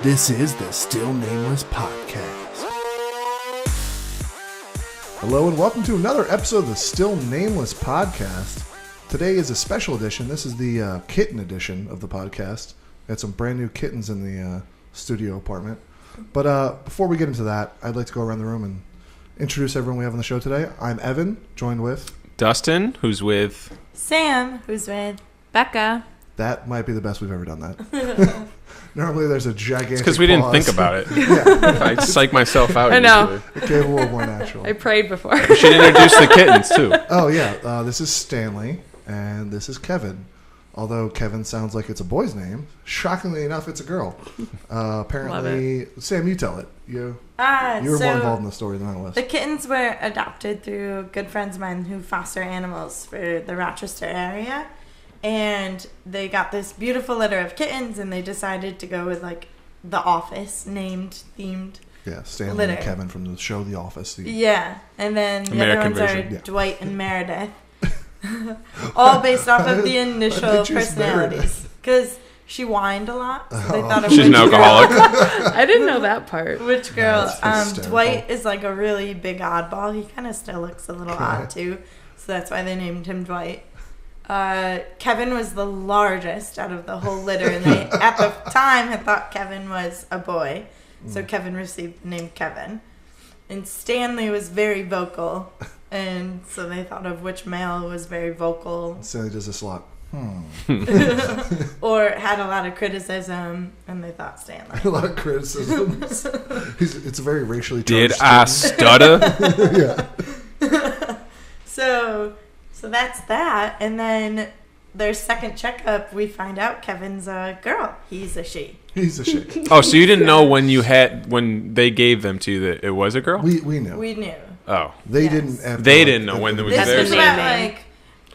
This is the Still Nameless Podcast. Hello and welcome to another episode of the Still Nameless Podcast. Today is a special edition. This is the kitten edition of the podcast. Got some brand new kittens in the studio apartment. But before we get into that, I'd like to go around the room and introduce everyone we have on the show today. I'm Evan, joined with Dustin, who's with Sam, who's with Becca. That might be the best we've ever done that. Normally there's a gigantic because we didn't think about it. Yeah. I psych myself out. I know. It became a little more natural. I prayed before. We should introduce the kittens, too. Oh, yeah. This is Stanley, and this is Kevin. Although Kevin sounds like it's a boy's name, shockingly enough, it's a girl. Apparently, Sam, you tell it. You were more involved in the story than I was. The kittens were adopted through good friends of mine who foster animals for the Rochester area. And they got this beautiful litter of kittens, and they decided to go with, like, The Office themed. Yeah, Stanley litter. and Kevin from the show The Office. Yeah, and then the American other ones version. are Dwight and Meredith. All based off of the initial personalities. Because she whined a lot, so they thought of She's an alcoholic. I didn't know that part. Which girl? That's hysterical. Dwight is like a really big oddball. He kind of still looks a little odd, too. So that's why they named him Dwight. Kevin was the largest out of the whole litter, and they at the time had thought Kevin was a boy, so Kevin received the name Kevin. And Stanley was very vocal, and so they thought of which male was very vocal. Stanley does this a lot. Or had a lot of criticism, and they thought Stanley. A lot of criticisms. It's a very racially charged. Did I stutter? Yeah. So that's that. And then their second checkup, we find out Kevin's a girl. He's a she. He's a shit. Oh, so you didn't know when they gave them to you that it was a girl? We knew. We knew. Oh. They Yes. didn't. After, They didn't know when it was This theirs. was about like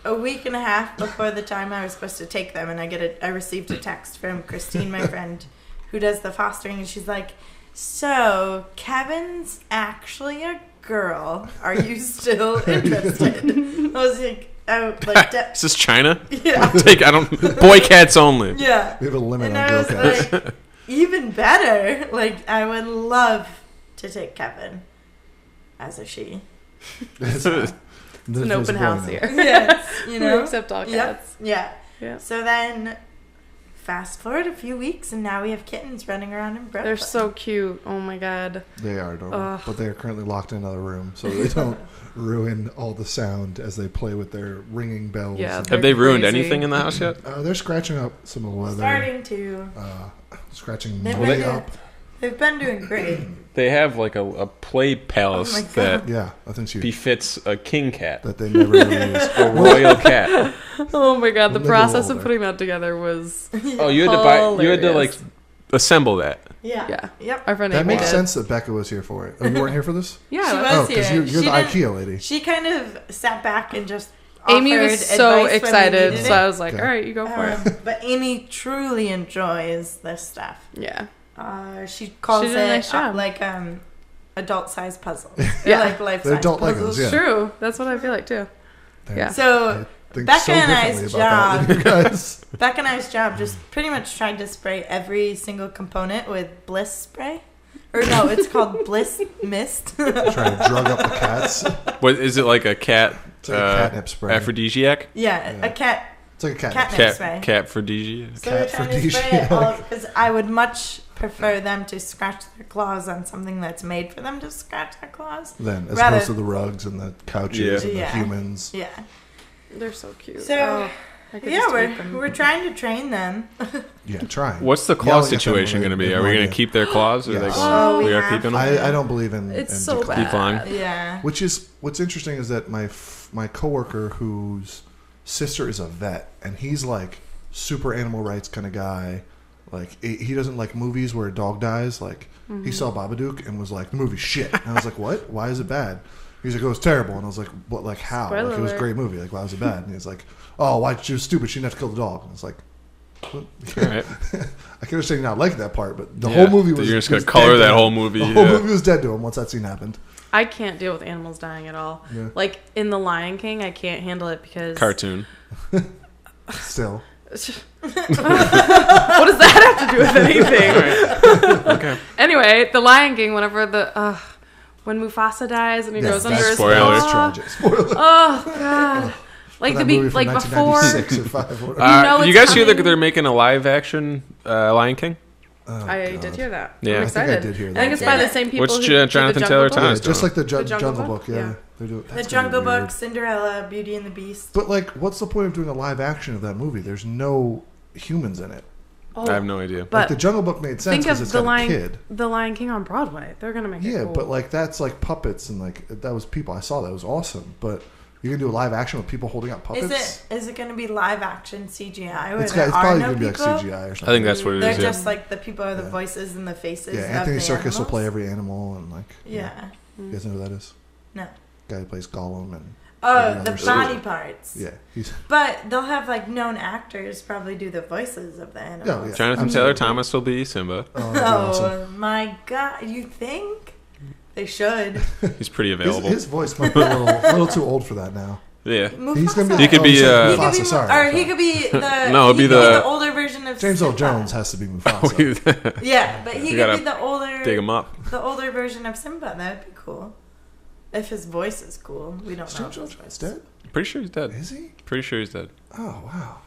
a week and a half before the time I was supposed to take them, and I received a text from Christine, my friend, who does the fostering, and she's like, "So Kevin's actually a girl. Are you still interested?" I was like, "Oh, like Is this China? yeah, Boy cats only. yeah." We have a limit And on I girl was cats. like, even better. Like, I would love to take Kevin as a she. It's an open house here. Yes, you know. We accept all cats. Yeah. Yeah. So then, fast forward a few weeks, and now we have kittens running around in Brooklyn. They're so cute. Oh my god. They are adorable, Ugh. but they are currently locked in another room, so they don't ruin all the sound as they play with their ringing bells. Yeah. And, Have they ruined Crazy. anything in the house yet? they're scratching up some of the leather. starting to. Scratching They've way been, up. they've been doing great. They have like a play palace Oh my God. that Yeah, I think she befits a king cat. that they never really use. A royal cat. Oh my god. The When they go process of older. putting that together was Oh, you had to buy. You had to like hilarious. assemble that. Yeah. Yeah. Yep. Our friend That Amy makes did. sense that Becca was here for it. Oh, you weren't here for this? Yeah. She I was Oh, because here. you're She the didn't- IKEA lady. She kind of sat back and just Amy offered was so advice when we excited, needed so I it. was like, Okay. all right, you go for it. But Amy truly enjoys this stuff. Yeah. She calls She did a it nice job. like adult-sized puzzles. Yeah. They're like life-size They're adult puzzles. Legos, yeah. True. That's what I feel like too. Yeah. So I think Becca so and I's differently about that than you guys. Becca and I's job just pretty much tried to spray every single component with Bliss spray. Or no, it's called Bliss Mist. Trying to drug up the cats. What is it like a cat? It's like a catnip spray. Aphrodisiac. Yeah, Yeah. a cat. It's like a catnip. Catnip spray. Cat aphrodisiac. So they're Cat trying to spray it aphrodisiac. all because I would much prefer them to scratch their claws on something that's made for them to scratch their claws. Then, as Rather- opposed to the rugs and the couches and the Yeah. humans. Yeah. They're so cute. So, Oh, I could Yeah, just eat them. we're trying to train them. Yeah, trying. What's the claw Yelling at them situation when going to they be? have Are we no going to idea. keep their claws? Or are they Yes. going? Oh, we we are have keeping to. them. I don't believe in It's in so decline. Keep flying. bad. Yeah. Which is what's interesting is that my coworker whose sister is a vet, and he's like super animal rights kind of guy. Like he doesn't like movies where a dog dies. Like he saw Babadook and was like, the movie's shit. And I was like, what? Why is it bad? He's like, oh, it's terrible. And I was like, what? Like how? Spoiler Like it was a alert. great movie. Like why was it bad? And he's like, oh, why? She was stupid. She didn't have to kill the dog. And I was like, what? All right. I can understand you not liking that part, but the Yeah, whole movie was. You're just going was to color dead to that him. whole movie. The whole yeah. movie was dead to him once that scene happened. I can't deal with animals dying at all. Yeah. Like in The Lion King, I can't handle it because Cartoon. Still. What does that have to do with anything? anyway, The Lion King, whenever when Mufasa dies and he goes under his Spoilers. paw. Tragic. Spoilers. Oh god. Like That the movie from before 1996 or 5 or whatever. know You it's guys hear that coming. they're making a live action Lion King? Oh, I God. did hear that. Yeah. I'm I think I excited. did hear I that. think it's by the same people What's who did Jonathan the Taylor Jungle Thomas? Book. Yeah, just like the The Jungle Jungle Book? Book. Yeah. Yeah. They do, The that's Jungle gonna be Book, Cinderella, Beauty and the Beast. But like, what's the point of doing a live action of that movie? There's no humans in it. I have no idea. Like But the Jungle Book made sense think because of it's the got a kid. Lion King on Broadway. They're gonna make it Yeah, cool. but like that's like puppets and like that was people. I saw that. It was awesome. But you can do a live action with people holding up puppets. Is it going to be live action CGI where It's there are probably no going to be like people? CGI or something. I think that's what it They're is. Yeah. just like the people are the Yeah. voices and the faces. Yeah, of Anthony the Serkis will play animals. every animal and like. Yeah. You guys know who that is? No. Guy who plays Gollum and. Oh, every the other body suit. parts. Yeah, he's. But they'll have like known actors probably do the voices of the animals. Yeah, yeah. Jonathan Absolutely. Taylor Thomas will be Simba. Oh, that'd be Oh awesome. my god! You think they should? He's pretty His, available. his voice might be a little too old for that now. Yeah. Mufasa. He's gonna be. He could be, He Mufasa, could be, sorry. or he could be the. No, it'd be he could the- older version of James Earl Simba. Jones has to be Mufasa. Yeah, but he You could gotta be the older. Dig him up. The older version of Simba. That would be cool. If his voice is cool, we don't Is know. James if Earl his Jones voice dead? Pretty sure he's dead. Is he? Pretty sure he's dead. Oh wow.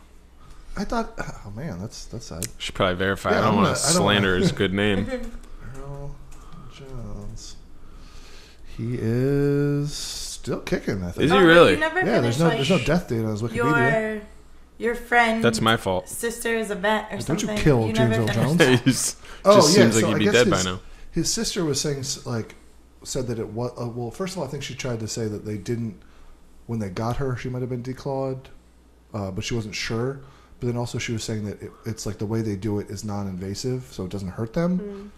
I thought. Oh man, that's sad. Should probably verify. Yeah, I don't I'm want gonna- to I don't wanna- slander his good name. Earl Jones. He is still kicking. I think. Is he Oh, but really? You never Yeah, there's finished, no death date on his Wikipedia. Your friend. That's my fault. Sister is a vet or Don't something. you kill James never Earl finished Jones? that. He's Oh, just yeah, seems like so he'd I be guess dead by his- now. His sister was saying said that it was well. First of all, I think she tried to say that they didn't when they got her. She might have been declawed, but she wasn't sure. But then also she was saying that it's like the way they do it is non-invasive, so it doesn't hurt them.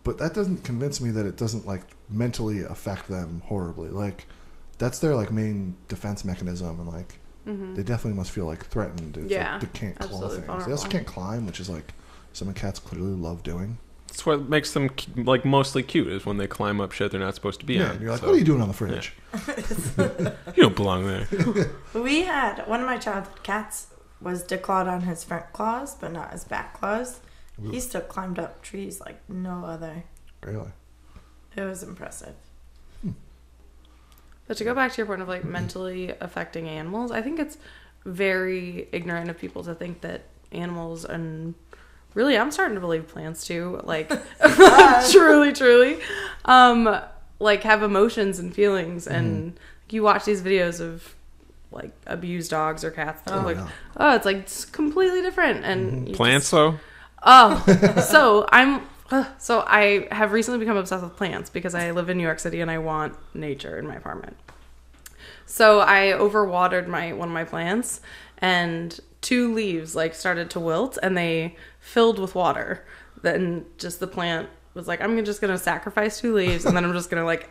But that doesn't convince me that it doesn't like mentally affect them horribly. Like that's their like main defense mechanism, and like they definitely must feel like threatened. If, Yeah, like, they can't claw absolutely things. They vulnerable. also can't climb, which is like some cats clearly love doing. That's what makes them like mostly cute is when they climb up shit they're not supposed to be Yeah, on. you're like, So, what are you doing on the fridge? You don't belong there. We had one of my childhood cats was declawed on his front claws, but not his back claws. He still climbed up trees like no other. Really? It was impressive. But to go back to your point of like mentally affecting animals, I think it's very ignorant of people to think that animals and really I'm starting to believe plants too, like truly, like have emotions and feelings and you watch these videos of like abused dogs or cats and like, yeah. oh, it's like it's completely different and you Plants just- though? So I have recently become obsessed with plants because I live in New York City and I want nature in my apartment. So I overwatered one of my plants and 2 leaves like started to wilt and they filled with water. Then just the plant was like, I'm just going to sacrifice 2 leaves and then I'm just going to like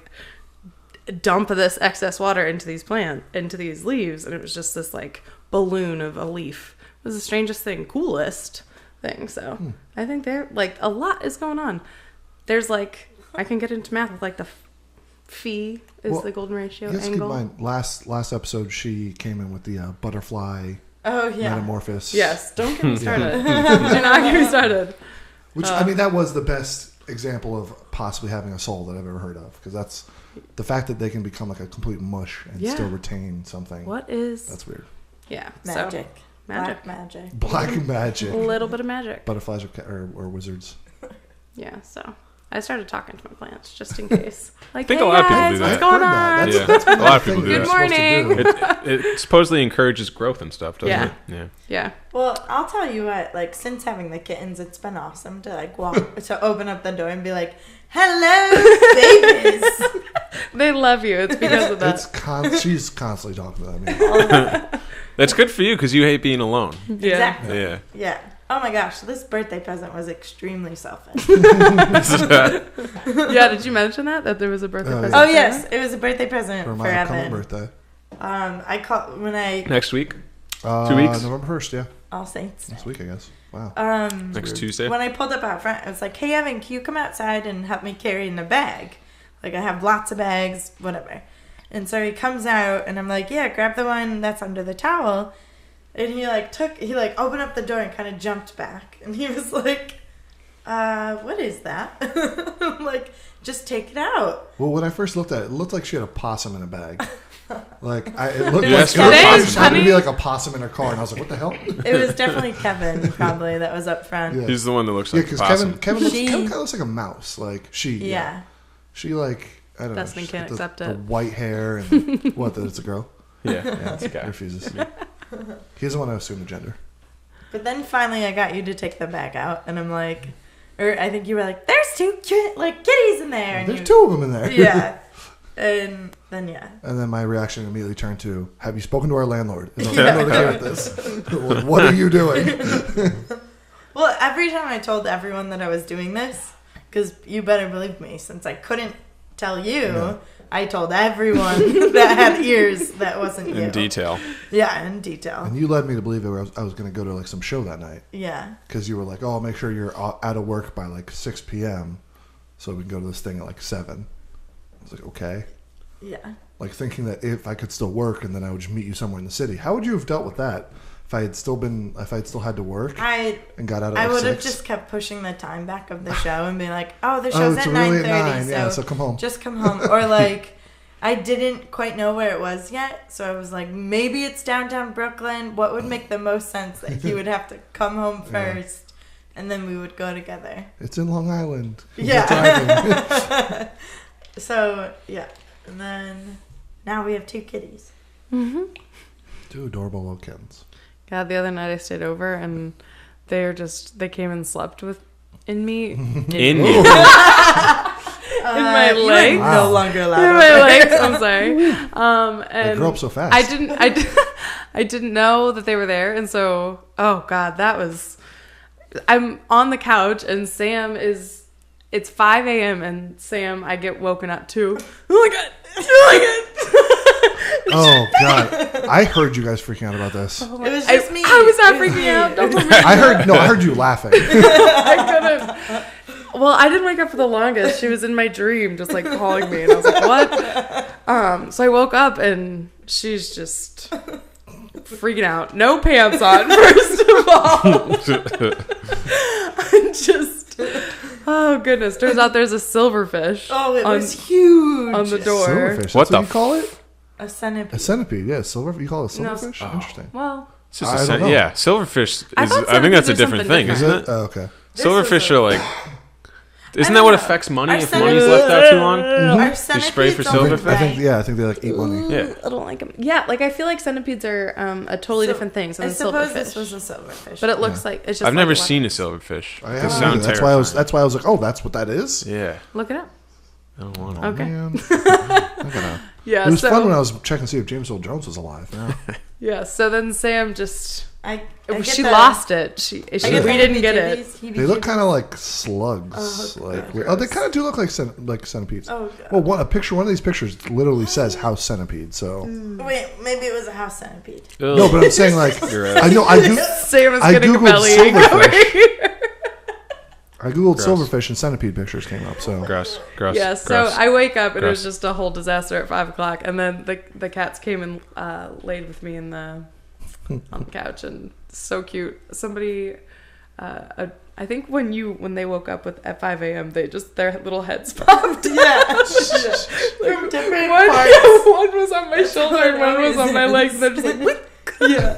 dump this excess water into these leaves. And it was just this like balloon of a leaf. It was the strangest thing, coolest thing. So I think there like a lot is going on. There's like, I can get into math with like the phi is Well, the golden ratio You have to keep in angle. mind, last episode she came in with the butterfly Oh yeah. metamorphosis. Yes, don't get me started. Do not get me started. Which, I mean, that was the best example of possibly having a soul that I've ever heard of. Because that's the fact that they can become like a complete mush and Yeah. still retain something. What is That's weird. yeah Magic. So, magic. Black magic. Black magic. A little bit of magic. Butterflies or wizards. Yeah, so I started talking to my plants just in case. Like, think hey a lot of people guys, do what's that. going I've heard that. on? That's Yeah, a lot of the people thing do that that. you're supposed to Good do. It supposedly encourages growth and stuff, doesn't Yeah. it? Yeah. Yeah. Well, I'll tell you what. Like since having the kittens, it's been awesome to like walk to open up the door and be like, "Hello, babies." They love you. It's because of that. She's constantly talking to them. That's good for you because you hate being alone. Yeah. Exactly. Yeah. Yeah. Oh my gosh, this birthday present was extremely selfish. Yeah, did you mention that there was a birthday Oh, present? Oh for yes, her? it was a birthday present For for my upcoming Evan. birthday. I called when I Next week? 2 weeks? November 1st, yeah. All Saints. Next week, I guess. Wow. Next weird. Tuesday? When I pulled up out front, I was like, "Hey Evan, can you come outside and help me carry in a bag? Like I have lots of bags, whatever." And so he comes out, and I'm like, "Yeah, grab the one that's under the towel." And he opened up the door and kind of jumped back, and he was like, what is that? I'm like, just take it out. Well, when I first looked at it, it looked like she had a possum in a bag. Like it looked Yes, like it it is, just happened to be honey. like a possum in her car, and I was like, "What the hell?" It was definitely Kevin, probably, that was up front. Yeah. He's the one that looks Yeah, like a because possum. Kevin She- kind of looks like a mouse. Like Yeah. she like I don't Dustin know. can't the, accept the it. white hair and what? That it's a girl. Yeah, Yeah, that's a he guy. refuses. He doesn't want to assume the gender. But then finally I got you to take the bag out, and I'm like, or I think you were like, there's two kitties in there. And There's you, two of them in there. Yeah. And then, yeah. And then my reaction immediately turned to, "Have you spoken to our landlord? Is our landlord okay with this? What are you doing?" Well, every time I told everyone that I was doing this, because you better believe me, since I couldn't tell you, Yeah. I told everyone that had ears that wasn't you. In detail. Yeah, in detail. And you led me to believe that I was going to go to like some show that night Yeah. because you were like, "Oh, make sure you're out of work by like 6 p.m. so we can go to this thing at like 7." I was like, "Okay." Yeah. Like thinking that if I could still work and then I would just meet you somewhere in the city. How would you have dealt with that if I had still had to work I and got out at I like would have 6? just kept pushing the time back of the show and being like, oh, the Oh, show's it's at really 9:30, at 9. so, Yeah, so come home. just come home. Or like, I didn't quite know where it was yet, so I was like, maybe it's downtown Brooklyn. What would make the most sense that he would have to come home Yeah. first, and then we would go together. It's in Long Island. Yeah. Driving. So yeah, and then now we have 2 kitties. Mm-hmm. 2 adorable little kittens. God, the other night I stayed over and they came and slept in me. In you. my You are legs. Wow. no longer allowed. In over my there. legs. I'm sorry. They And grow up so fast. I didn't know that they were there, and so oh god, I'm on the couch and it's 5 a.m. and Sam, I get woken up too. Oh my god. Oh god, I heard you guys freaking out about this. It was just me. I was not It was freaking me. out. Don't put me I heard you laughing. I couldn't. Well, I didn't wake up for the longest. She was in my dream, just like calling me, and I was like, "What?" So I woke up, and she's just freaking out. No pants on, first of all. I'm just, oh goodness. Turns out there's a silverfish. Oh, it was huge on the door. Silverfish. What That's what the you call it? A centipede. A centipede. Yeah, silver. You call it a No. silverfish? Oh. Interesting. Well, It's just I don't know. yeah, silverfish is. I I, thought think that's a centipedes are different something thing, Is isn't it? it? Oh, okay. This Silverfish was a- are like. Isn't don't that what know. affects money Our if centipedes- money's left out too long? Our You spray for centipedes don't silverfish? I think they like eat money. Yeah. I don't like them. Yeah, like I feel like centipedes are a totally So, different thing I than suppose silverfish. this was a silverfish. But it looks like it's just. I've never like seen a silverfish. I They haven't sound either. That's why I was. terrifying. That's why I was like, oh, that's what that is. Yeah. Look it up. I don't want to. Okay. Man. I gotta- Yeah. It was so, fun when I was checking to see if James Earl Jones was alive. Now. Yeah. So then Sam just I she get the- lost it. She I get we the didn't get it. heebie-jeebies, They look heebie-jeebies. kind of like slugs. Oh, like gross. they kind of do look like centipedes. Oh, God. Well, one of these pictures literally says house centipede. So Wait, maybe it was a house centipede. no, but I'm saying like You're right. I know I do. Sam is I getting a googled belly ache silverfish. over here. I googled Gross. silverfish and centipede pictures came up. So Gross. Yeah, so I wake up and it was Gross. just a whole disaster at 5 o'clock, and then the cats came and laid with me on the couch, and so cute. Somebody, I think when they woke up at 5 a.m., their little heads popped. Yeah. From different One, parts. one was on my shoulder and one was on my legs. And they're just like, "What?" Yeah.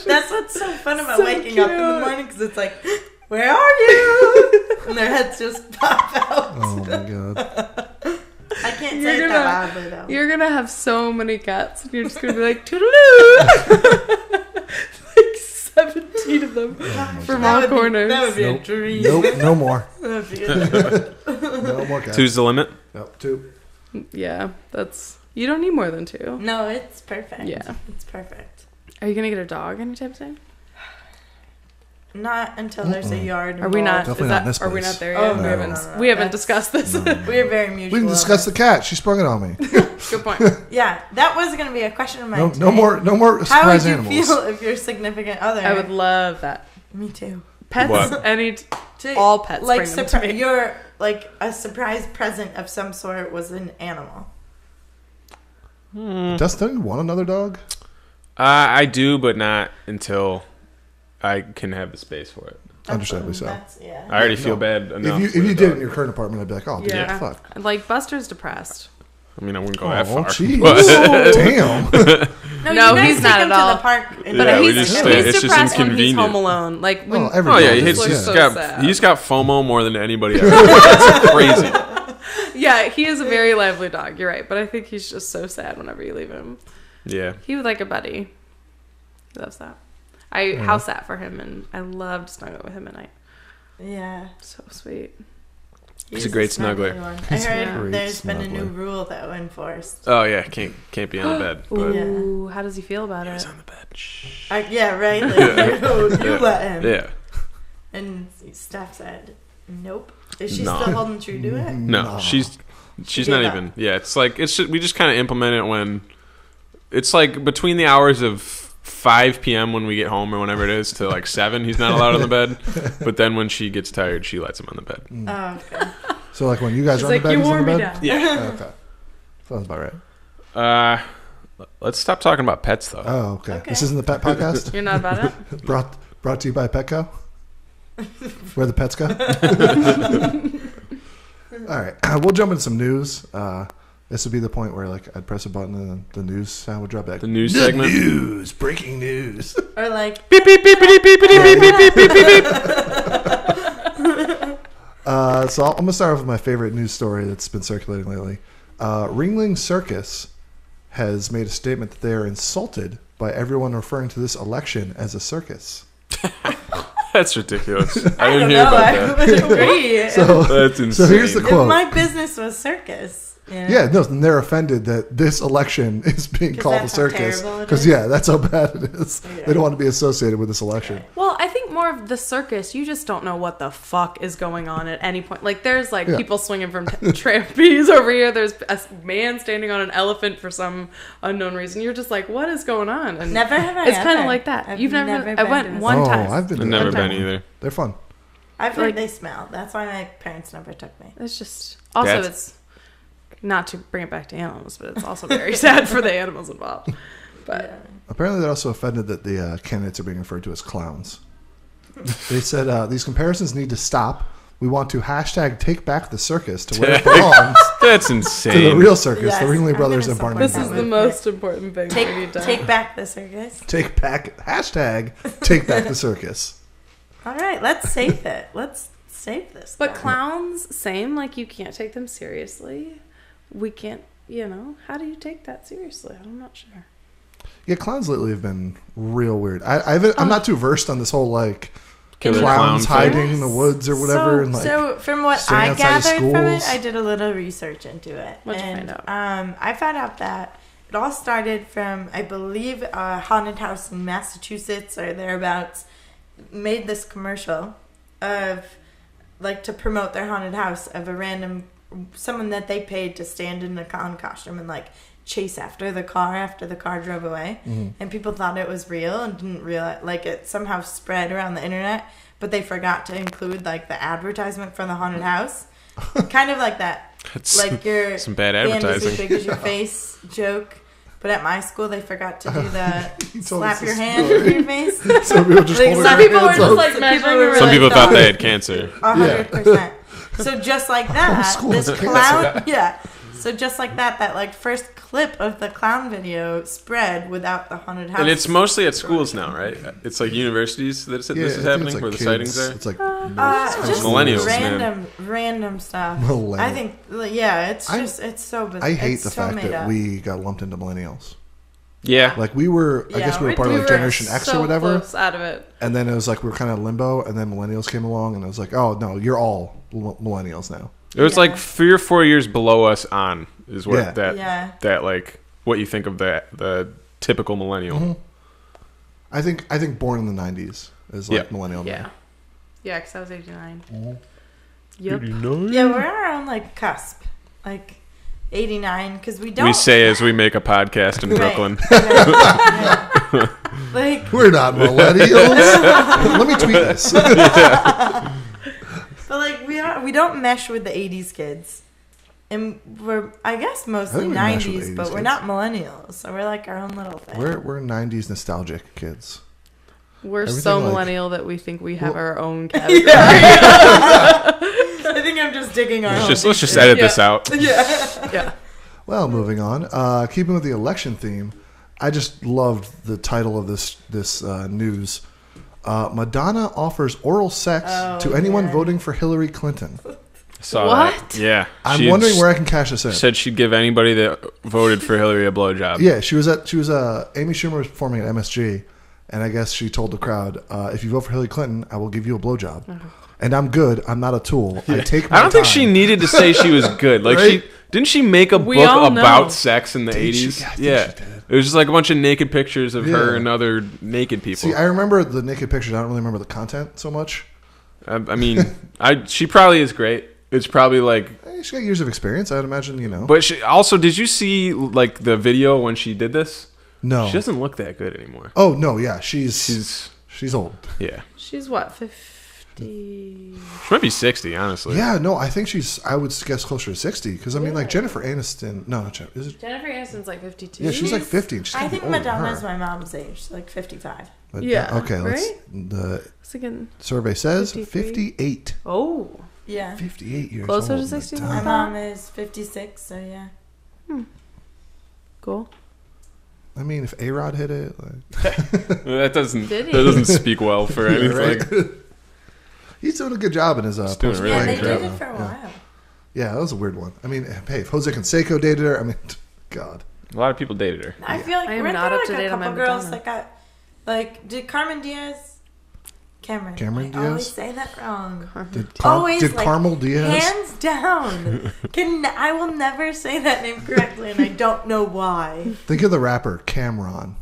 That's what's so fun about So waking up in the cute. morning, because it's like, where are you? And their heads just pop out. oh my god, I can't You're say it gonna- that loudly, though. You're gonna have so many cats, and you're just gonna be like, toodaloo! Like 17 of them from all That would be- corners. That would be Nope. a dream. nope, no more, That would be a no more cats. Two's the limit. Nope, 2. Yeah, you don't need more than 2. No, it's perfect. Yeah. It's perfect. Are you gonna get a dog anytime soon? Not until there's a yard Are we not? involved. Definitely not in this Are we place. not there Oh, yet? no, we haven't. no, no, We haven't that's- discussed this. We're very mutual. We didn't discuss the cat. She sprung it on me. Good point. Yeah, that was going to be a question of mine. No today. more How would surprise you animals. feel if your significant other? I would love that. Me too. Pets. What? All pets. Like bring them to me. you're like a surprise present of some sort was an animal. Dustin, you want another dog? I do, but not until I can have the space for it. Understandably so. Yeah. I already feel bad enough. If you did it in your current apartment, I'd be like, oh, dude, Yeah. fuck. Like, Buster's depressed. I mean, I wouldn't go that far. Jeez. But Damn. No, he's take not him at all. To the park. But Yeah, we he's, just he's stay- it's just depressed when he's inconvenient. home alone. Like, when, every oh yeah, dog he's is, looks so got sad. he's got FOMO more than anybody else. It's crazy. yeah, he is a very lively dog. You're right, but I think he's just so sad whenever you leave him. Yeah. He would like a buddy. He loves that. I house sat for him, and I loved snuggling with him at night. Yeah. So sweet. He's a great snuggly snuggler. one. I heard Great there's been a new snuggler. rule though enforced. Oh yeah, can't be on the bed. But Ooh, how does he feel about he's it? on the bed. Shh. Yeah, right. Like, you let him. Yeah. And Steph said, "Nope." Is she No. still holding true to it? No, she's She not gave up. even. Yeah, it's like we just kind of implement it when it's like between the hours of 5 p.m. when we get home or whenever it is to like 7. He's not allowed on the bed. But then when she gets tired, she lets him on the bed. Oh, okay. So, like, when you guys She's are on like, the bed, you he's on wore the me bed? down. Yeah. Okay. Sounds about right. Let's stop talking about pets though. Oh, okay. Okay. This isn't the pet podcast? You're not about it? brought to you by Petco? Where the pets go? All right. We'll jump into some news. This would be the point where, like, I'd press a button and then the news sound would drop back. The news segment. News. Breaking news. Or like, Beep beep beep beep beep beep beep beep beep beep beep. So I'm going to start off with my favorite news story that's been circulating lately. Ringling Circus has made a statement that they are insulted by everyone referring to this election as a circus. That's ridiculous. I I didn't don't hear know. about I that. would agree. So, That's insane. so here's the If quote. my business was circus. You know? Yeah, no, and they're offended that this election is being 'Cause called a that's how circus. terrible it Because, is? yeah, that's how bad it is. Yeah. They don't want to be associated with this election. Well, I think more of the circus, you just don't know what the fuck is going on at any point. Like, there's, like, Yeah. people swinging from trapeze over here. There's a man standing on an elephant for some unknown reason. You're just like, what is going on? And Never have I it's kind ever. of like that. I've You've never never I been went to a one Oh, time. I've been I've to never that. been either. They're fun. I've heard Like- they smell. That's why my parents never took me. It's just... Also, That's- it's... Not to bring it back to animals, but it's also very sad for the animals involved. But... Yeah. Apparently, they're also offended that the candidates are being referred to as clowns. They said these comparisons need to stop. We want to hashtag take back the circus to where it belongs, That's to the insane. real circus, Yes, the Ringling I'm Brothers gonna and Barney. support This is that the movement. most important thing we need to... Take back the circus. Take back hashtag take back the circus. All right, let's save it. Let's save this. But guy. clowns, same. Like, you can't take them seriously. We can't, how do you take that seriously? I'm not sure. Yeah, clowns lately have been real weird. I'm not too versed on this whole like Killer clowns clown thing. hiding in the woods or whatever. So, and like, so from what staying I outside of gathered from it, schools. I did a little research into it. What'd you and, find out? I found out that it all started from, I believe, a haunted house in Massachusetts or thereabouts made this commercial of, like, to promote their haunted house of a random, someone that they paid to stand in a clown costume and, like, chase after the car drove away. And people thought it was real and didn't realize, like, it somehow spread around the internet, but they forgot to include, like, the advertisement for the haunted house. Kind of like that, That's like your some bad hand is as advertising. big as your face joke. But at my school, they forgot to do the told slap us your a hand story. in your face. some people just Like, holding some their people were hands just up. like measuring. Some people thought they had cancer. 100%. So just like that, school this has clown, yeah. So just like that like first clip of the clown video spread without the haunted house. And it's mostly at schools now, right? It's like universities that Yeah, this I is think happening, it's like where the kids. sightings are. It's like just Millennials, man. random stuff. Millennial. I think, yeah, it's so bizarre. I hate it's the so fact made that up. we got lumped into millennials. Yeah. Like we were, I Yeah, guess we were we- part of we like were Generation X so or whatever. close out of it. And then it was like we were kind of limbo, and then millennials came along, and it was like, oh no, you're all millennials now. It was Yeah. like 3 or 4 years below us on is what Yeah. that like what you think of the typical millennial. I think born in the '90s is like Yeah. millennial. Yeah. now. Yeah, because I was 89. Yep. Yeah, we're our own like cusp, like 89, because we don't. We say as we make a podcast in Right. Brooklyn. Yeah. Like, We're not millennials. Let me tweet this. but like we don't mesh with the 80s kids, and we're I guess mostly we mesh with 90s, the 80s but we're kids. not millennials, so we're like our own little thing. We're '90s nostalgic kids. We're Everything so like- millennial that we think we have our own category. I think I'm just digging our Let's just edit this out. Yeah. Well, moving on. Keeping with the election theme, I just loved the title of this news. Madonna offers oral sex to anyone voting for Hillary Clinton. Saw What? that. Yeah. I'm She wondering where I can cash this in. said she'd give anybody that voted for Hillary a blowjob. Yeah, she was Amy Schumer was performing at MSG, and I guess she told the crowd, if you vote for Hillary Clinton, I will give you a blowjob. And I'm good. I'm not a tool. I take my I don't think she time. needed to say she was good. Like Right? didn't she make a We book all know. about sex in the Did she? 80s? Yeah, I think Yeah. she did. It was just like a bunch of naked pictures of her Yeah. and other naked people. See, I remember the naked pictures. I don't really remember the content so much. I mean, she probably is great. It's probably like, She's got years of experience. I'd imagine, but she also, did you see like the video when she did this? No. She doesn't look that good anymore. Oh no, yeah, she's old. Yeah. She's what, 50? She might be 60, honestly. Yeah, no, I think I would guess closer to 60 because I mean, like Jennifer Aniston. No, not Jennifer. Is it? Jennifer Aniston's like 52. Yeah, she's like 50. And she's I gotta be think older than Madonna's her. my mom's age, like 55. But, Yeah, Okay. right? The I was thinking, survey says 53. 58. oh, Yeah. 58 years Closer old. to 60? Madonna. My mom is 56, so yeah. cool. I mean, if A-Rod hit it, like, That doesn't Did he? speak well for anything. right? He's doing a good job in his doing a post really Yeah, Playing they good did job. it for a while. Yeah, that was a weird one. I mean, hey, if Jose Canseco dated her, I mean, God. A lot of people dated her. I feel like I am weren't not there up to like date a on my couple girls Madonna. that got like did Cameron Diaz? Cameron Cameron I always Diaz? say that wrong. Did like, Carmel Diaz? Hands down. I will never say that name correctly, and I don't know why. Think of the rapper Cameron.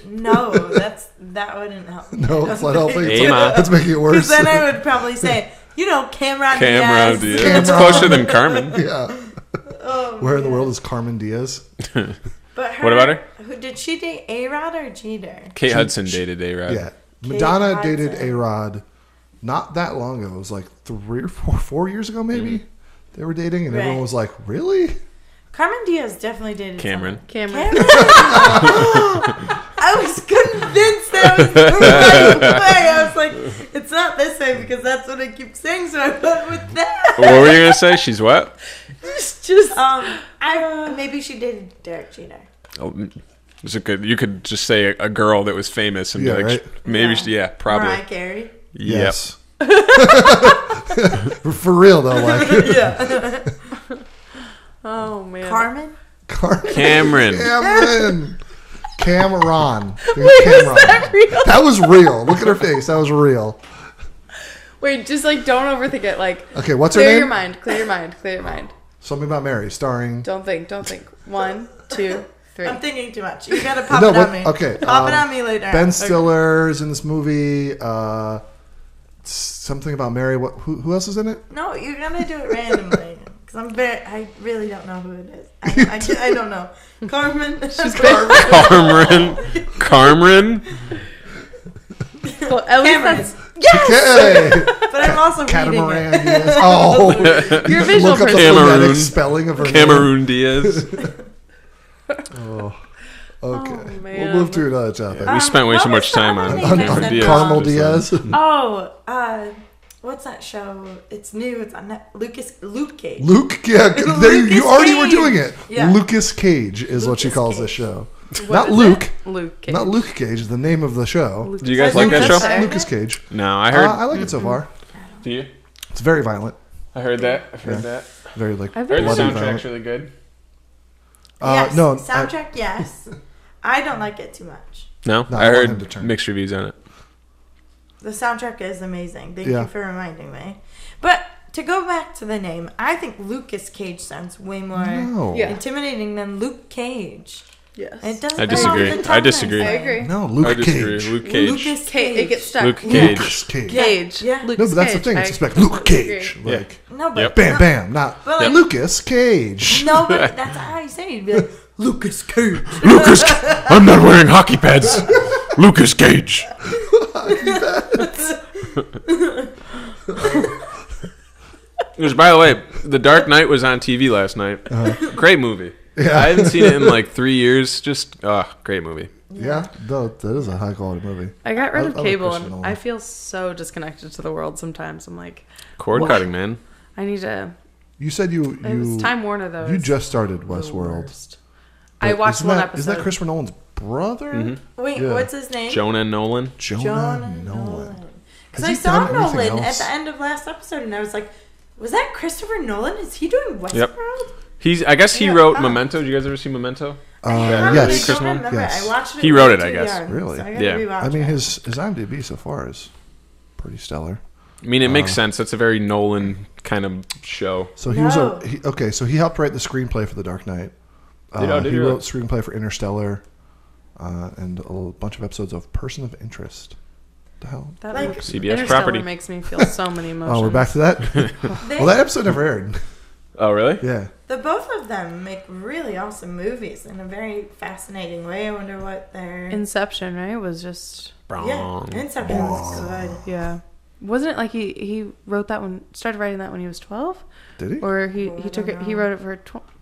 No, that wouldn't help. No, it's not helping. Hey, Ma. It's making it worse. Because then I would probably say, Cameron Cameron Diaz. Diaz. It's closer than Carmen. Yeah. Oh, Where in the man. world is Carmen Diaz? But What about her? Did she date A-Rod or Jeter? Kate Hudson dated A-Rod. Yeah. Madonna Hudson. dated A-Rod not that long ago. It was like 3 or 4 years ago, maybe. They were dating, and everyone Right. was like, really? Carmen Diaz definitely dated Cameron. someone. Cameron. I was convinced that was the right way. I was like, it's not this way because that's what I keep saying, so I went with that. What were you going to say? She's what? Just Maybe she dated Derek Jeter. Oh, you could just say a girl that was famous and Yeah, be like, right? maybe, Yeah. probably. Mariah Carey. Yep. Yes. For real, though. Like, Yeah. oh man. Carmen. Cameron. Cameron. Cameron. Wait, Cameron. is that real? That was real. Look at her face. That was real. Wait, just like don't overthink it. Like Okay, what's her clear name? your mind. Clear your mind. Clear your mind. Something About Mary, starring. Don't think. 1, 2, 3. I'm thinking too much. You gotta pop No, it on what- me. okay, Pop it on me later. Ben Okay. Stiller is in this movie. Something About Mary. What? Who else is in it? No, you're gonna do it randomly. Because I really don't know who it is. I don't know. Carmen. She's Cameron. Cameron. Well, at least Cameron. that's Okay. But I'm also reading Catamaran it. Diaz. Oh, You're a you visual look up the person. phonetic Cameroon. spelling of her Cameroon Diaz. name. Oh. Okay. Oh, We'll man. move to another topic. We spent way what too was much the time other on name I Cameron said? Diaz. Carmel Just, Diaz. Oh, what's that show? It's new. It's on Luke Cage. Luke, yeah, there, Lucas you already were Cage. doing it. Yeah. Lucas Cage is what she Lucas calls this Cage. show. What Not is Luke. it? Luke Cage. Not Luke Cage is the name of the show. Do you guys like that Lucas show? Cage. Lucas Cage. No, I heard. I like it so far. Do you? It's very violent. I heard that. I've heard Yeah. that. Very like I've I heard the Bloody bloody soundtrack's violent. really good. Yes, No, soundtrack. Yes, I don't like it too much. No, No, I I want him to heard turn. mixed reviews on it. The soundtrack is amazing. Thank Yeah. you for reminding me. But to go back to the name, I think Lucas Cage sounds way more No. Yeah. intimidating than Luke Cage. Yes. It doesn't I go disagree. off the I tongue disagree. I nicely. agree. No, I Luke disagree. Cage. Luke Cage. Lucas Cage. It gets stuck. Luke Yeah. Cage. Lucas Cage. Cage. Yeah. No, Lucas but that's the Cage. thing. I It's just like Luke Cage. Yeah. Like, No, but Yep. bam, no, bam. Not But like- Lucas Cage. No, but that's how you say it. You'd be like, Lucas Cage. Lucas. I'm not wearing hockey pads. Lucas Cage. Which, by the way, The Dark Knight was on TV last night. Great movie. Yeah. I haven't seen it in like 3 years. Just, great movie. Yeah, that is a high quality movie. I got rid of I like cable, Christopher and Nolan. I feel so disconnected to the world sometimes. I'm like, Cord What? cutting, man. I need to. You said It was Time Warner though. you is just started the Westworld. worst. I But watched isn't one that- episode. Isn't that Christopher Nolan's brother? Mm-hmm. Wait, Yeah. what's his name? Jonah Nolan. Jonah Nolan. Because Has I he saw done anything Nolan at else? the end of last episode, and I was like, "Was that Christopher Nolan? Is he doing Westworld?" He Yeah. wrote Oh. Memento. Did you guys ever see Memento? I yes. don't remember. Yes. I watched it. He when wrote we it, were I too guess. young, Really? So I gotta Yeah. rewatch I mean, it. his IMDb so far is pretty stellar. I mean, it makes sense. That's a very Nolan kind of show. So he was so he helped write the screenplay for The Dark Knight. Did He he wrote really? screenplay for Interstellar, and a bunch of episodes of Person of Interest. The hell? That Like- movie- CBS Interstellar property. makes me feel so many emotions. Oh, we're back to that. They- Well, that episode never aired. Oh, really? Yeah. the both of them make really awesome movies in a very fascinating way. I wonder what their Inception, right? Was just yeah, Inception was good. yeah. Wasn't it like he wrote that one, started writing that when he was 12, Did he? or he I took don't it, he know. who wrote it for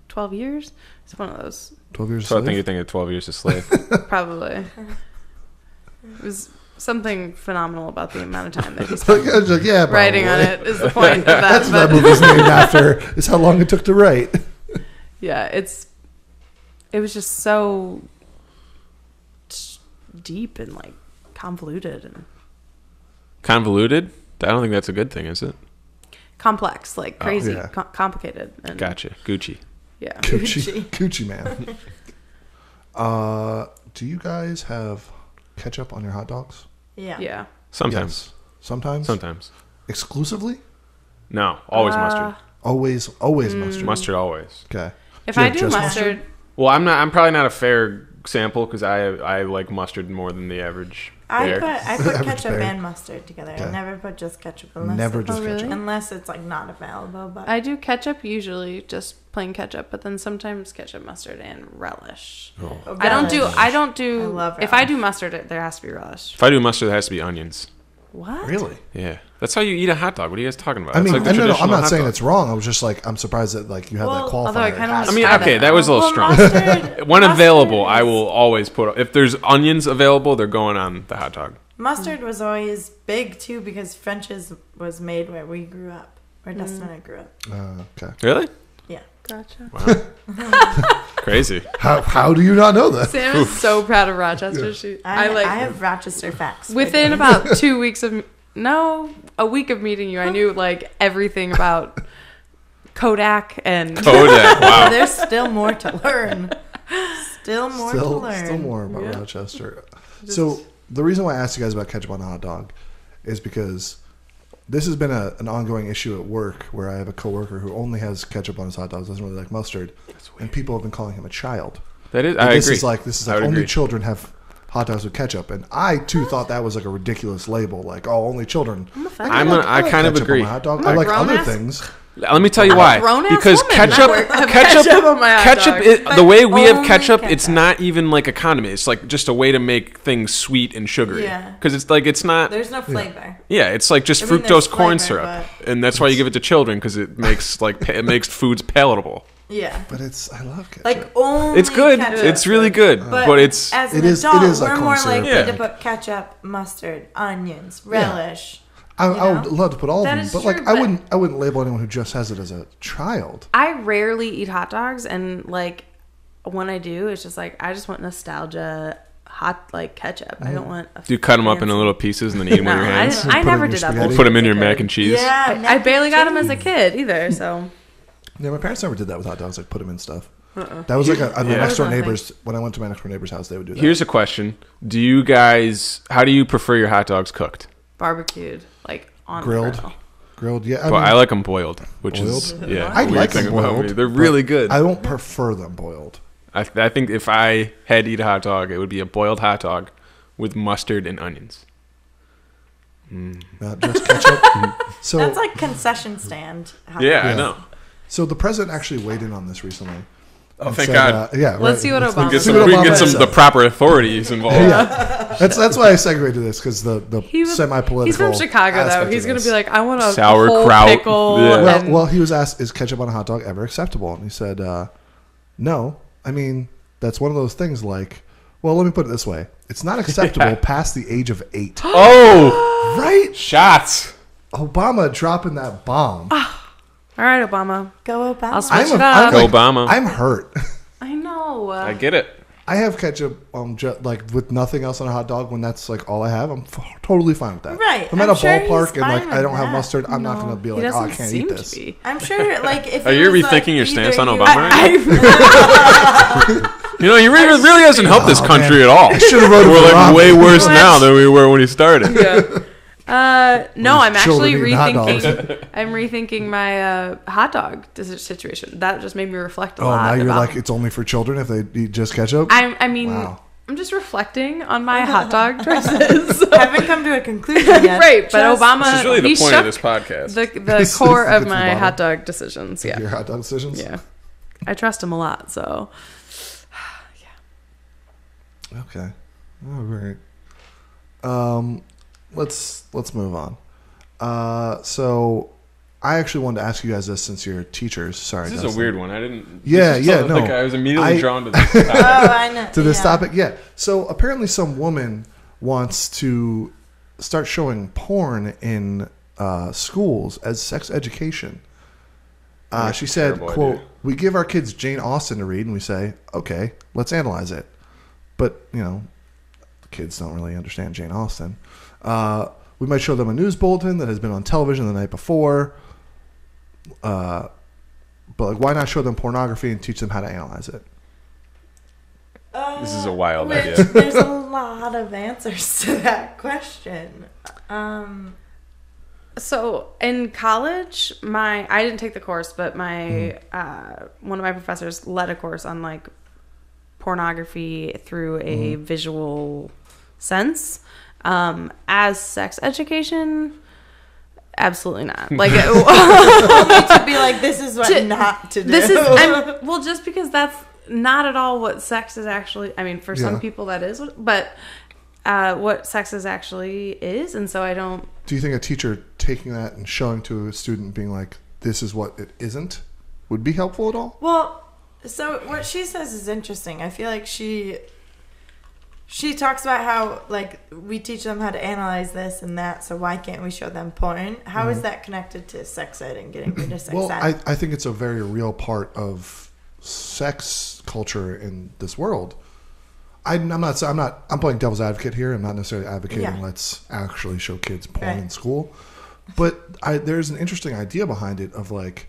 12 years? It's one of those, 12 years. So I Slave? think you're thinking of 12 Years a Slave. probably. It was something phenomenal about the amount of time that he Like, spent I was like, yeah, writing on probably. it is the point of that. That's what that But movie's named after. Is how long it took to write. yeah, it was just so deep and like convoluted and Convoluted? I don't think that's a good thing, is it? complex, like crazy, yeah. complicated. And, Gotcha. Gucci. Yeah. Coochie, Coochie man. Do you guys have ketchup on your hot dogs? Yeah. Yeah. Sometimes. Yes. Sometimes. Sometimes. Exclusively? No. Always mustard. Always mustard. Mustard always. Okay. If Do you I have do just mustard, Well, I'm probably not a fair sample because I like mustard more than the average I bear. put Average ketchup bear. and mustard together. Okay. I never put just ketchup unless Never it's, just Oh, really? ketchup. unless it's like not available. But I do ketchup usually, just plain ketchup, but then sometimes ketchup, mustard, and relish. Oh. I don't do. I love If I relish. do mustard, there has to be relish. If I do mustard, it has to be onions. What? Really? Yeah. That's how you eat a hot dog. What are you guys talking about? I It's mean, like the no, I'm traditional not hot saying dog. it's wrong. I was just like, I'm surprised that like you have Well, that qualifier. although I kinda It has I mean, Try okay, that that was a little Well, strong. mustard- When mustard available, I is- will always put. If there's onions available, they're going on the hot dog. Mustard was always big too because French's was made where we grew up, where Dustin and I grew up. Okay. Really? Yeah. Gotcha. Crazy. How do you not know that? Sam is so proud of Rochester. I like I have Rochester facts. within about 2 weeks of a week of meeting you, I knew like everything about Kodak and Kodak. Wow. There's still more to learn. Still more to learn. Still more about Yeah. Rochester. So the reason why I asked you guys about ketchup on a hot dog is because this has been an ongoing issue at work where I have a coworker who only has ketchup on his hot dogs, doesn't really like mustard, and people have been calling him a child. That is. And I this agree. is like I would only agree. children have hot dogs with ketchup, and I too thought that was like a ridiculous label, like only children. I kind of ketchup on agree. my hot dog. I'm I a like other grown-ass- things. Let me tell you I'm a why. grown-ass Because woman. I have ketchup on my hot ketchup dog. is, the way we have only ketchup, it's ketchup. not even like a condiment. It's like just a way to make things sweet and sugary. Yeah. Because it's not. There's no flavor. Yeah, it's like just I mean, fructose there's corn flavor, syrup, and that's why you give it to children because it makes it makes foods palatable. Yeah. But I love ketchup. Like only It's good. ketchup. It's really good, but it's as It an is- it adult, is like we're corn more syrup. likely Yeah. to put ketchup, mustard, onions, Yeah. relish. I you would know? love to put all of That them, is but like true, I but- wouldn't label anyone who just has it as a child. I rarely eat hot dogs, and like when I do, it's just like I just want nostalgia, hot like ketchup. I don't want. do you cut them up into fancy- little pieces and then eat them with No, your hands? I Put never in your did that. spaghetti. Put them in your Okay. mac and cheese. Yeah. I barely got them as a kid either, so Yeah, my parents never did that with hot dogs, like put them in stuff. That was like at my Yeah. next door That was my neighbors. When I went to my next door neighbor's house, they would do that. Here's a question: do you guys? How do you prefer your hot dogs cooked? barbecued, like on Grilled. the grill. Grilled, yeah. But I like them boiled, which is Boiled? yeah. I weird like thing them about boiled. me. They're but really good. I don't prefer them boiled. I think if I had to eat a hot dog, it would be a boiled hot dog with mustard and onions. Not just ketchup. So, That's like concession stand. Yeah, I Yeah. know. so the president actually weighed in on this recently. Oh, and thank said, God. Yeah, Let's right. see what Obama We Let's can see what get Obama some said. the proper authorities involved. Yeah, that's why I segued to this because the semi-political. He's from Chicago though. aspect He's of gonna this. be like, I want a Sauerkraut. whole pickle. Yeah. And Well, he was asked, "Is ketchup on a hot dog ever acceptable?" And he said, "No. I mean, that's one of those things like Well, let me put it this way. It's not acceptable past the age of 8. Oh! Right? Shots! Obama dropping that bomb. All right, Obama. Go Obama. I'll switch it up. Go Obama. I'm hurt. I know. I get it. I have ketchup like with nothing else on a hot dog when that's like all I have. I'm totally fine with that. Right. If I'm at I'm a sure ballpark he's and like fine I don't with have that. mustard, I'm not going to be He like, oh, I doesn't can't seem eat to this. be. I'm sure, like, if Are it you was, rethinking like, your stance on either Obama right now? You know, he really hasn't helped this country at all. Should have voted We're for like Romney. way worse now than we were when he started. No, I'm actually children eating hot dogs. rethinking. I'm rethinking my hot dog situation. That just made me reflect a Oh, lot. now you're about, like, it's only for children if they eat just ketchup? I mean, Wow. I'm just reflecting on my hot dog choices. haven't come to a conclusion yet. Right, but Just- Obama. This is really the he point of shook this podcast. the core of Get to the my bottom. hot dog decisions. Yeah, Your hot dog decisions? yeah. I trust him a lot, so Okay. All right. Let's move on. So I actually wanted to ask you guys this since you're teachers. Sorry, This is Dustin. a weird one. I didn't. Yeah, this is yeah, something, no. Like, I was immediately drawn to this Oh, topic. I know. To this yeah. topic, yeah. So apparently, some woman wants to start showing porn in schools as sex education. That's She a said, terrible "quote idea. We give our kids Jane Austen to read, and we say, okay, let's analyze it. But you know, the kids don't really understand Jane Austen. We might show them a news bulletin that has been on television the night before." But like, why not show them pornography and teach them how to analyze it? This is a wild Which, idea. there's a lot of answers to that question. So in college, I didn't take the course, but my one of my professors led a course on like pornography through a visual sense. As sex education, absolutely not. Like To be like, this is what not to do. this is well, just because that's not at all what sex is actually. I mean, for Yeah. some people that is, but what sex is actually is, and so I don't. Do you think a teacher taking that and showing to a student being like, this is what it isn't, would be helpful at all? Well, so what she says is interesting. I feel like she talks about how, like, we teach them how to analyze this and that, so why can't we show them porn? How is that connected to sex ed and getting rid of sex Well, ed? I think it's a very real part of sex culture in this world. I'm playing devil's advocate here. I'm not necessarily advocating let's actually show kids porn in school. But there's an interesting idea behind it of like,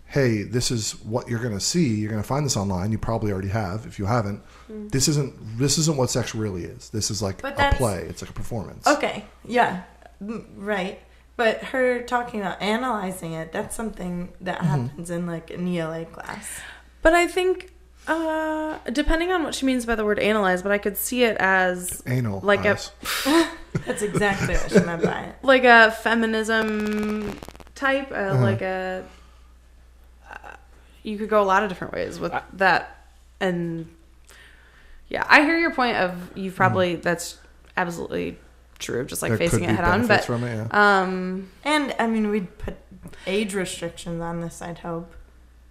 hey, this is what you're going to see. You're going to find this online. You probably already have. If you haven't, this isn't what sex really is. This is like a play. It's like a performance. Okay, yeah, right. But her talking about analyzing it, that's something that happens in like an ELA class. But I think, depending on what she means by the word analyze, but I could see it as Anal. like eyes. That's exactly what she meant by it. like a feminism type, like a. You could go a lot of different ways with that, and yeah, I hear your point of you've probably that's absolutely true, just like There facing could it be head on, benefits but from it, yeah. And I mean, we'd put age restrictions on this, I'd hope.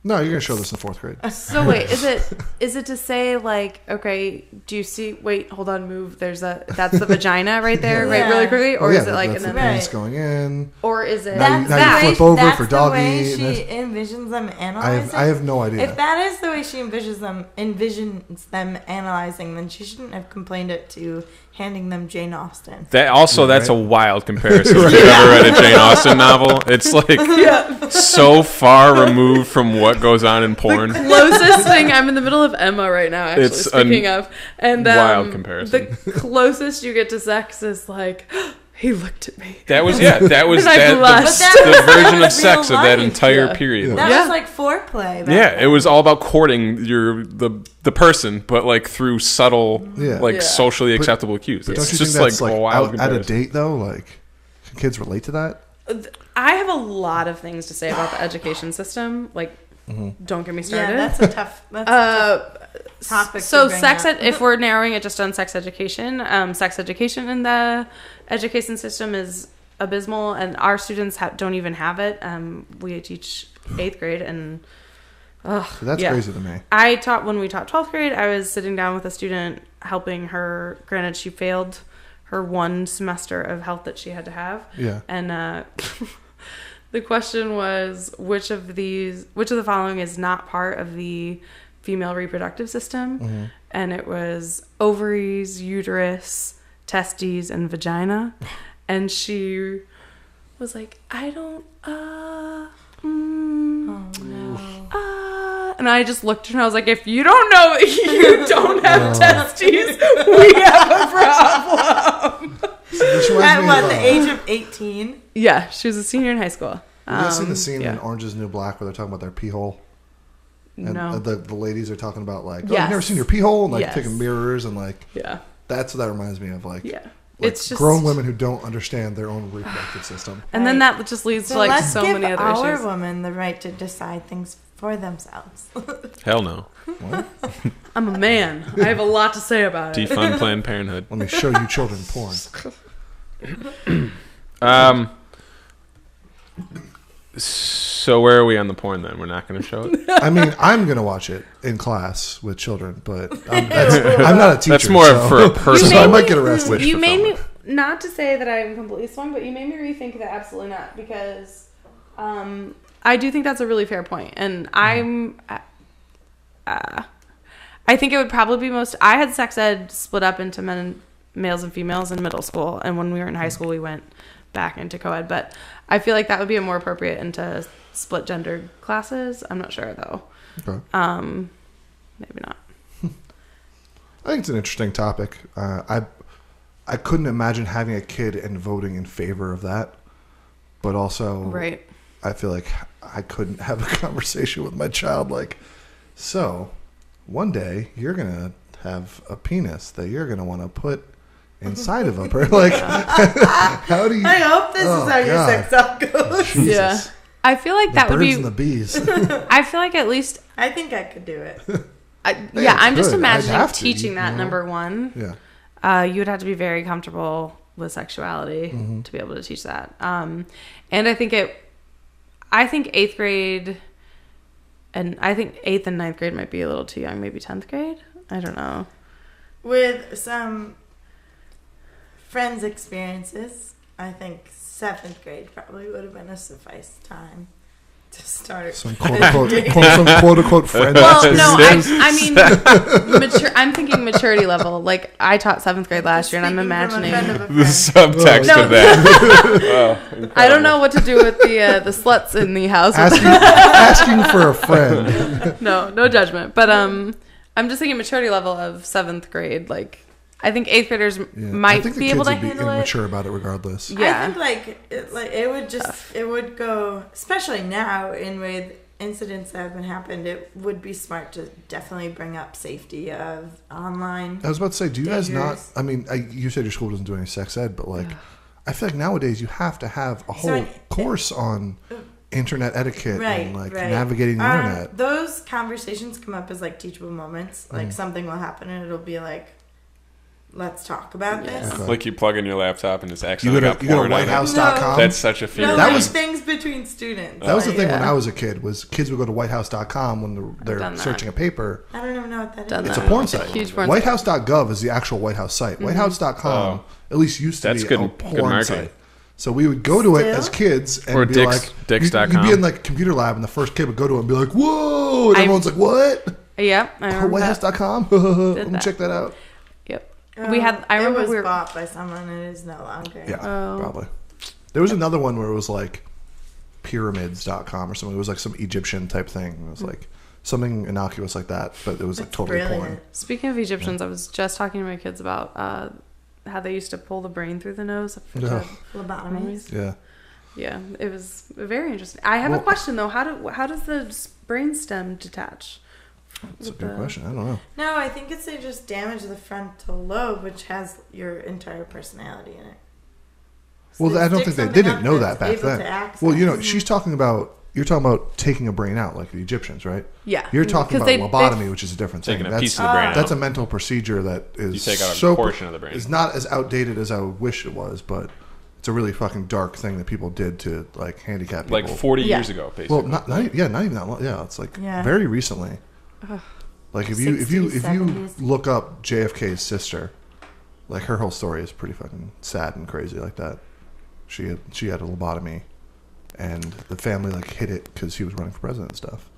No, you're going to show this in 4th grade. So wait, is it to say like, okay, do you see? Wait, hold on, move. That's the vagina right there, Yeah. right, really quickly, or is it like, that's and the then, penis going in. or is it Now you that? flip over for the doggy, way and she envisions them I analyzing. have no idea. If that is the way she envisions them analyzing, then she shouldn't have complained it to handing them Jane Austen. That's Right. a wild comparison. If you've ever read a Jane Austen novel, it's like so far removed from what goes on in porn. Closest thing, I'm in the middle of Emma right now, actually, It's speaking of. And wild comparison. The closest you get to sex is like, he looked at me. That was And I blushed. the version Real of sex of that life. entire Yeah. period. Yeah. That Yeah. was like foreplay. back Yeah, then. it was all about courting the person, but like through subtle, Yeah. like Yeah. socially acceptable cues. But It's don't you just think that's like like a wild out at a comparison. date though? Like, can kids relate to that? I have a lot of things to say about the education system. Like, don't get me started. Yeah, that's a tough topic. So to bring sex up. ed, if we're narrowing it just on sex education in the education system is abysmal, and our students don't even have it. We teach 8th grade, and Ugh, So that's crazy to me. When we taught 12th grade, I was sitting down with a student helping her. Granted, she failed her one semester of health that she had to have. Yeah. And the question was, which of the following is not part of the female reproductive system? Mm-hmm. And it was ovaries, uterus, testes, and vagina. And she was like, I don't, Oh, no. and I just looked at her and I was like, if you don't know that you don't have testes, we have a problem. This reminds At me what, of, the age of 18? Yeah, she was a senior in high school. You guys seen the scene yeah. in Orange is the New Black where they're talking about their pee hole? And No. the ladies are talking about like, oh, Yes. you've never seen your pee hole? And like Yes. taking mirrors and like, Yeah. that's what that reminds me of. Like, Yeah. like It's just grown women who don't understand their own reproductive system. And then that just leads So to like let's so give many other our issues. women the right to decide things for themselves. Hell no. What? I'm a man. I have a lot to say about it. Defund Planned Parenthood. Let me show you children porn. So where are we on the porn then? We're not going to show it? I mean, I'm going to watch it in class with children, but I'm not a teacher. That's more so, for a person. so I might get arrested. You made me, not to say that I'm completely swung, but you made me rethink that absolutely not, because I do think that's a really fair point. And I think it would probably be I had sex ed split up into males and females in middle school, and when we were in high school we went back into co-ed, but I feel like that would be more appropriate into split gendered classes. I'm not sure though. Okay. Maybe not. I think it's an interesting topic. I couldn't imagine having a kid and voting in favor of that, but also Right. I feel like I couldn't have a conversation with my child like, so one day you're gonna have a penis that you're gonna want to put inside of a person. Like, how do you? I hope this is how your sex talk goes. Jesus. Yeah. I feel like The that would birds be. and the bees. I feel like at least. I think I could do it. Yeah, I'm just could. I'd imagining have to, teaching that. you know? Number one, Yeah. you would have to be very comfortable with sexuality to be able to teach that. And I think eighth grade, and I think 8th and 9th grade might be a little too young. Maybe 10th grade. I don't know. With some friends' experiences, I think 7th grade probably would have been a suffice time to start. Some quote unquote friends. Well, no, I mean, I'm thinking maturity level. Like, I taught 7th grade last year, and I'm Speaking from a imagining. friend of a The friend. subtext No. of that. I don't know what to do with the sluts in the house. asking for a friend. No judgment. But I'm just thinking maturity level of 7th grade. Like, I think 8th graders I might think the be able kids to would be handle it. immature about it regardless. Yeah. I think it would just it would go, especially now in with incidents that have been happened. It would be smart to definitely bring up safety of online. I was about to say, do you guys not? Dangerous. I mean, you said your school doesn't do any sex ed, but like, I feel like nowadays you have to have a whole course on internet etiquette and like navigating the internet. Those conversations come up as like teachable moments. Like something will happen and it'll be like, let's talk about this. Okay. Like you plug in your laptop and it's You accidentally go got to porn on it. whitehouse.com. That's such a fear. No, That like was- things between students. That was the Like, thing when I was a kid. Was kids would go to whitehouse.com when they're done that. searching a paper. I don't even know what that Done is. It's a that. porn It's a site. huge porn Whitehouse.gov is the actual White House site. Whitehouse.com at least used to That's be good- a good porn marketing. site. So we would go to it Still? as kids and Or be Dix- like, Dix.com. you'd be in like a computer lab and the first kid would go to it and be like, whoa, and I- everyone's like, what? Yep. I remember that. Whitehouse.com? Let me that. check that out. Yep. We had. I remember it was we were. bought by someone and is no longer. Yeah, Oh. probably. There was another one where it was like pyramids.com or something. It was like some Egyptian type thing. It was like something innocuous like that, but it was like That's totally porn. brilliant. Speaking of Egyptians, I was just talking to my kids about how they used to pull the brain through the nose. Yeah. Lobotomies. Yeah. Yeah, it was very interesting. I have a Well- question though. How does the brain stem detach? That's a good question. I don't know. No, I think it's they just damage the frontal lobe, which has your entire personality in it. So Well, they I don't stick think they something didn't up know that's that back able to then. access. Well, you know, you're talking about taking a brain out like the Egyptians, right? Yeah, You're talking 'Cause about lobotomy, which is a different thing. Taking a piece of the brain That's a out. mental procedure that is You take out a so portion of the brain. It's not as outdated as I would wish it was, but it's it's a really fucking dark thing that people did to like handicap people. Like 40 Yeah. years ago, basically. Well, not even that long. Yeah, it's like Yeah. very recently. Like if you 60s, 70s. look up JFK's sister, like her whole story is pretty fucking sad and crazy like that. She had a lobotomy, and the family like hid it because he was running for president and stuff.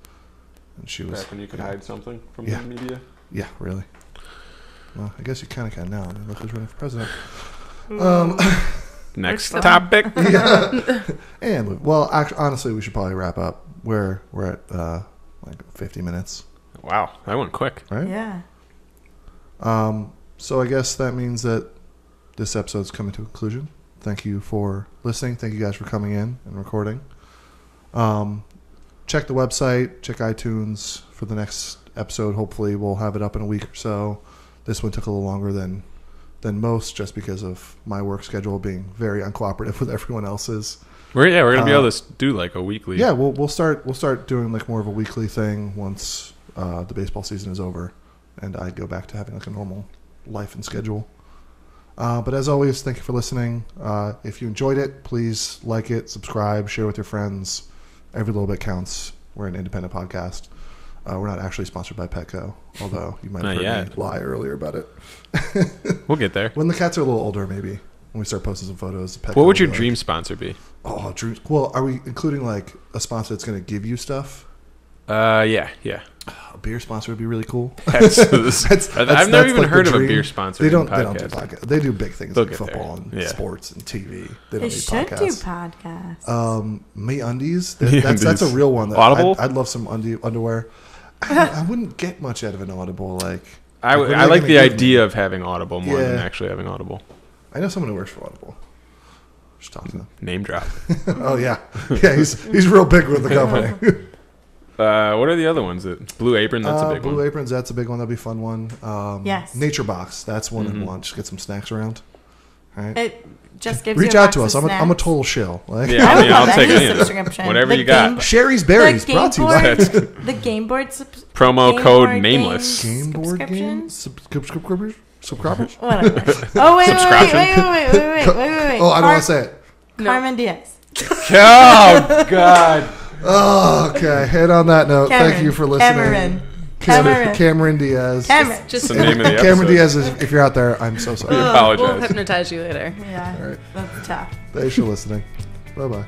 And she was Back when you could hide something from Yeah. the media. Yeah, really. Well, I guess you kind of can now. I mean, look who's running for president. Next We're topic. And well, actually, honestly, we should probably wrap up. We're at like 50 minutes, Wow, that went quick. right? Yeah. So I guess that means that this episode's coming to a conclusion. Thank you for listening. Thank you guys for coming in and recording. Check the website. Check iTunes for the next episode. Hopefully, we'll have it up in a week or so. This one took a little longer than most, just because of my work schedule being very uncooperative with everyone else's. We're gonna be able to do like a weekly. Yeah, we'll start doing like more of a weekly thing once the baseball season is over, and I go back to having like a normal life and schedule. But as always, thank you for listening. If you enjoyed it, please like it, subscribe, share with your friends. Every little bit counts. We're an independent podcast. We're not actually sponsored by Petco, although you might have Not heard yet. me lie earlier about it. We'll get there. When the cats are a little older, maybe when we start posting some photos. Petco What would your will be dream sponsor be? Like, oh, dreams. Well, are we including like a sponsor that's going to give you stuff? Yeah. A beer sponsor would be really cool. I've never even like heard the of a dream. beer sponsor. They don't do podcast. podcasts. They do big things They'll like get football there. and Yeah. sports and TV. They They don't need should do podcasts. podcasts. Me undies. That's a real one. Audible? I'd love some underwear. I wouldn't get much out of an Audible. Like I what are like they the gonna give me? idea of having Audible more than Yeah. actually having Audible. I know someone who works for Audible. Just talk to them. Name drop. Oh yeah, he's real big with the company. What are the other ones? Blue Apron, that's a big Blue one. Aprons, that's a big one. That'd be a fun one. Yes. Nature Box, that's one Mm-hmm. in lunch. Get some snacks around. All right. It just gives Reach you a out box to of us. I'm a snacks. total shill. Like Yeah, I would I'll love take any it. subscription. Whatever The you got. Sherry's Berries, the brought to you game by board, the game board Promo game code board Nameless. Game Board Game subscriptions? subscribers. Whatever. Oh wait. Oh, I don't want to say it. Carmen Diaz. Oh God. Oh, okay. And on that note, thank you for listening. Cameron Diaz. Cameron. Just That's the name of the episode. Cameron Diaz, if you're out there, I'm so sorry. apologize. We'll hypnotize you later. Yeah, All right. that's tough. Thanks for listening. Bye bye.